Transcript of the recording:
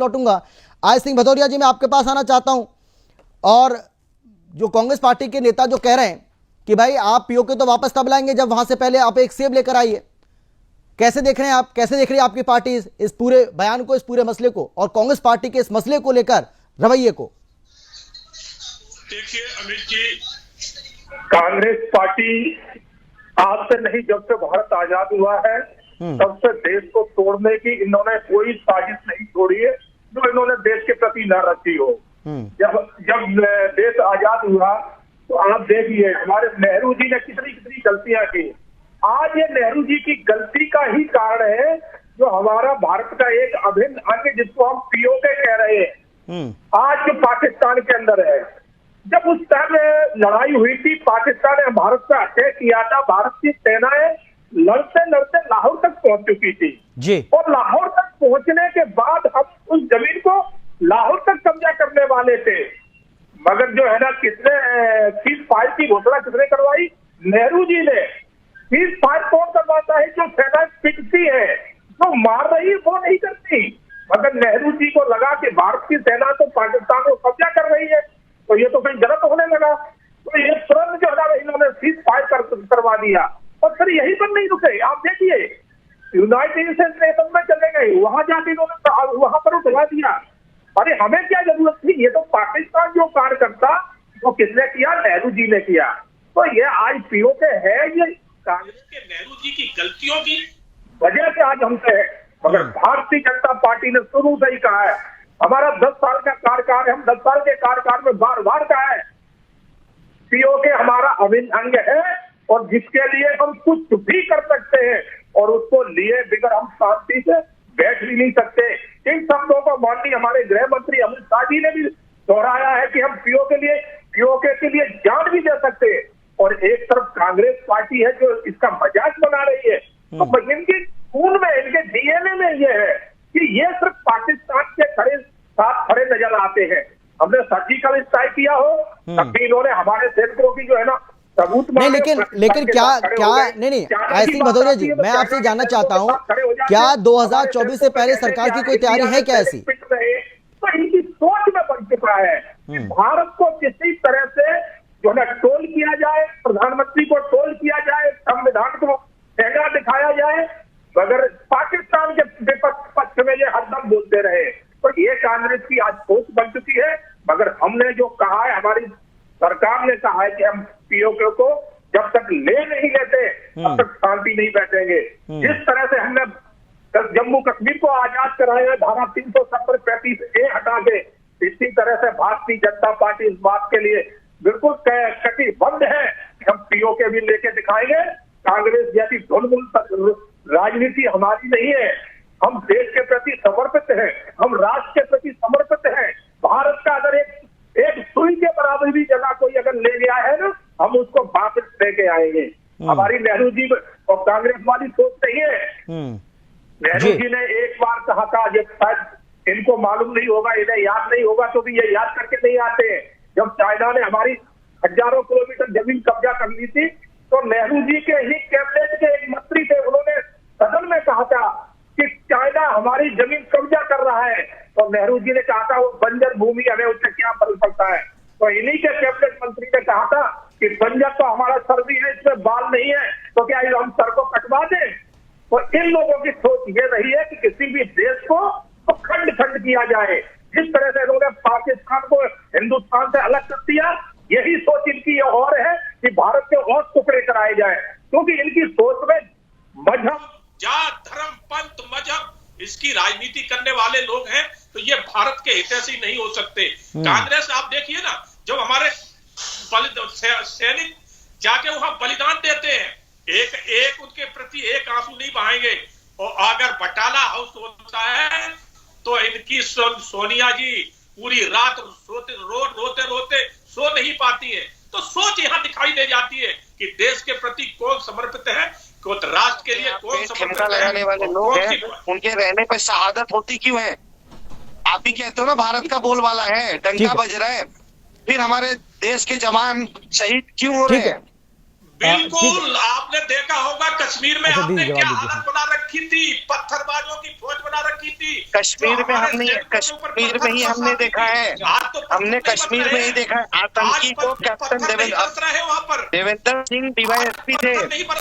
लौटूंगा। आज सिंह भदौरिया जी, मैं आपके पास आना चाहता हूं। और जो कांग्रेस पार्टी के नेता जो कह रहे हैं कि भाई आप पीओके तो वापस तब लाएंगे जब वहां से पहले आप एक सेब लेकर आइए, कैसे देख रहे हैं आप, कैसे देख रही है आपकी पार्टी इस पूरे बयान को, इस पूरे मसले को, और कांग्रेस पार्टी के इस मसले को लेकर रवैये को? देखिए अमित जी, कांग्रेस पार्टी आज से नहीं, जब से भारत आजाद हुआ है तब से देश को तोड़ने की इन्होंने कोई साजिश नहीं छोड़ी है जो इन्होंने देश के प्रति न रची हो। जब देश आजाद हुआ तो आप देखिए हमारे नेहरू जी ने कितनी कितनी गलतियां की। आज ये नेहरू जी की गलती का ही कारण है जो हमारा भारत का एक अभिन्न अंग जिसको हम पीओके कह रहे हैं आज जो पाकिस्तान के अंदर है। जब उस टाइम लड़ाई हुई थी, पाकिस्तान ने भारत पर अटैक किया था, भारत की सेनाएं लड़ते लड़ते लाहौर तक पहुंच चुकी थी जी। और लाहौर तक पहुंचने के बाद हम उस जमीन को लाहौर तक कब्जा करने वाले थे, मगर जो है ना किसने सीज फायर की घोषणा किसने करवाई? नेहरू जी ने। सीज फायर कौन करवाता है? जो सेना पिटती है, जो मार रही है वो नहीं करती, मगर नेहरू जी को लगा कि भारत की सेना तो पाकिस्तान को कब्जा कर रही है तो ये तो कहीं गलत होने लगा, तो ये तुरंत जो है इन्होंने सीज फायर करवा दिया। और फिर यही पर नहीं रुके, आप देखिए यूनाइटेड नेशन में चले गए, वहां जाके इन्होंने वहां पर उठवा दिया। अरे हमें क्या जरूरत थी? ये तो पाकिस्तान जो कार्य करता वो किसने किया? नेहरू जी ने किया। तो ये आज पीओके है, ये कांग्रेस के नेहरू जी की गलतियों की वजह से आज हमसे है। मगर भारतीय जनता पार्टी ने शुरू से ही कहा है, हमारा 10 साल का कार्यकाल है, हम 10 साल के कार्यकाल में बार बार कहा है पीओके हमारा अभिन्न अंग है और जिसके लिए हम कुछ भी कर सकते हैं और उसको लिए बिगड़ हम शांति से बैठ भी नहीं सकते। इन शब्दों को माननीय हमारे गृह मंत्री अमित शाह जी ने भी दोहराया है कि हम पीओके के लिए जान भी दे सकते हैं। और एक तरफ कांग्रेस पार्टी है जो इसका मजाक बना रही है, तो इनके खून में, इनके डीएनए में ये है कि ये सिर्फ पाकिस्तान के साथ खड़े नजर आते हैं। हमने सर्जिकल स्ट्राइक किया हो तब भी इन्होंने हमारे सैनिकों की जो है ना सबूत नहीं, लेकिन क्या नहीं ऐसी भदौरिया जी, मैं आपसे जानना चाहता हूं, क्या 2024 से पहले सरकार की कोई तैयारी है क्या ऐसी? तो इनकी सोच में बन चुका है कि भारत को किसी तरह से जो है टोल किया जाए, प्रधानमंत्री को टोल किया जाए, संविधान को ठेंगा दिखाया जाए, मगर पाकिस्तान के पक्ष में ये हरदम बोलते रहे। तो ये कांग्रेस की आज सोच बन चुकी है। मगर हमने जो कहा है, हमारी सरकार ने कहा है कि हम पीओके को जब तक ले नहीं लेते तब तक शांति नहीं बैठेंगे। जिस तरह से हमने जम्मू कश्मीर को आजाद कराया धारा 370-35A हटा के, इसी तरह से भारतीय जनता पार्टी इस बात के लिए बिल्कुल कटिबद्ध है कि हम पीओके भी लेके दिखाएंगे। कांग्रेस जैसी धुलमुल राजनीति हमारी नहीं है। हम देश के प्रति समर्पित हैं, हम राष्ट्र के प्रति समर्पित हैं। भारत का अगर एक सुई के बराबर भी जगह कोई अगर ले गया है ना, हम उसको वापस लेके आएंगे। हमारी नेहरू जी और कांग्रेस वाली सोच नहीं है। नेहरू जी ने एक बार कहा था, जब शायद इनको मालूम नहीं होगा, इन्हें याद नहीं होगा, तो भी ये याद करके नहीं आते हैं। जब चाइना ने हमारी हजारों किलोमीटर जमीन कब्जा कर ली थी तो नेहरू जी के ही कैबिनेट के एक मंत्री थे, उन्होंने सदन में कहा था कि चाइना हमारी जमीन कब्जा कर रहा है, तो नेहरू जी ने कहा था वो बंजर भूमि, हमें उससे क्या फर्क पड़ता है। तो इन्हीं के कैबिनेट मंत्री ने कहा था कि बंजर तो हमारा सर भी है, इसमें बाल नहीं है, तो क्या हम सर को कटवा दें? तो इन लोगों की सोच ये रही है कि किसी भी देश को तो खंड खंड किया जाए। जिस तरह से इन्होंने पाकिस्तान को हिंदुस्तान से अलग कर दिया, यही सोच इनकी और है कि भारत के और टुकड़े कराए जाए, क्योंकि इनकी सोच में मजहब, जात, धर्म, पंथ, मजहब इसकी राजनीति करने वाले लोग हैं। तो ये भारत के हितैषी नहीं हो सकते। कांग्रेस आप देखिए ना, जब हमारे सैनिक जाके वहां बलिदान देते हैं, एक उनके प्रति एक आंसू नहीं बहाएंगे। और अगर बटाला हाउस होता है तो इनकी सोनिया जी पूरी रात रोते रोते सो नहीं पाती है। तो सोच यहाँ दिखाई दे जाती है कि देश के प्रति कौन समर्पित है, राष्ट्र के लिए कौन समर्पित लगाने वाले लोग हैं, उनके रहने पर शहादत होती क्यों है? आप ही कहते हो ना भारत का बोलबाला है, डंका बज रहा है, फिर हमारे देश के जवान शहीद क्यों हो रहे हैं? बिल्कुल। आपने देखा होगा कश्मीर में अच्छा, आपने दीजिए, क्या जवाब दीजिए। हालत बना रखी थी, पत्थरबाजों की फौज बना रखी थी। कश्मीर जो में हमारे हमने सैनिकों के ऊपर कश्मीर पत्थर में ही बरसाती हमने थी। देखा है, आज तो पत्थर हमने नहीं बरस कश्मीर रहे में ही हैं। देखा है। आज आतंकी को पत्थर कैप्टन नहीं बरस रहे हैं वहां पर। देवेंद्र सिंह डीवाईएसपी थे, पत्थर नहीं बरस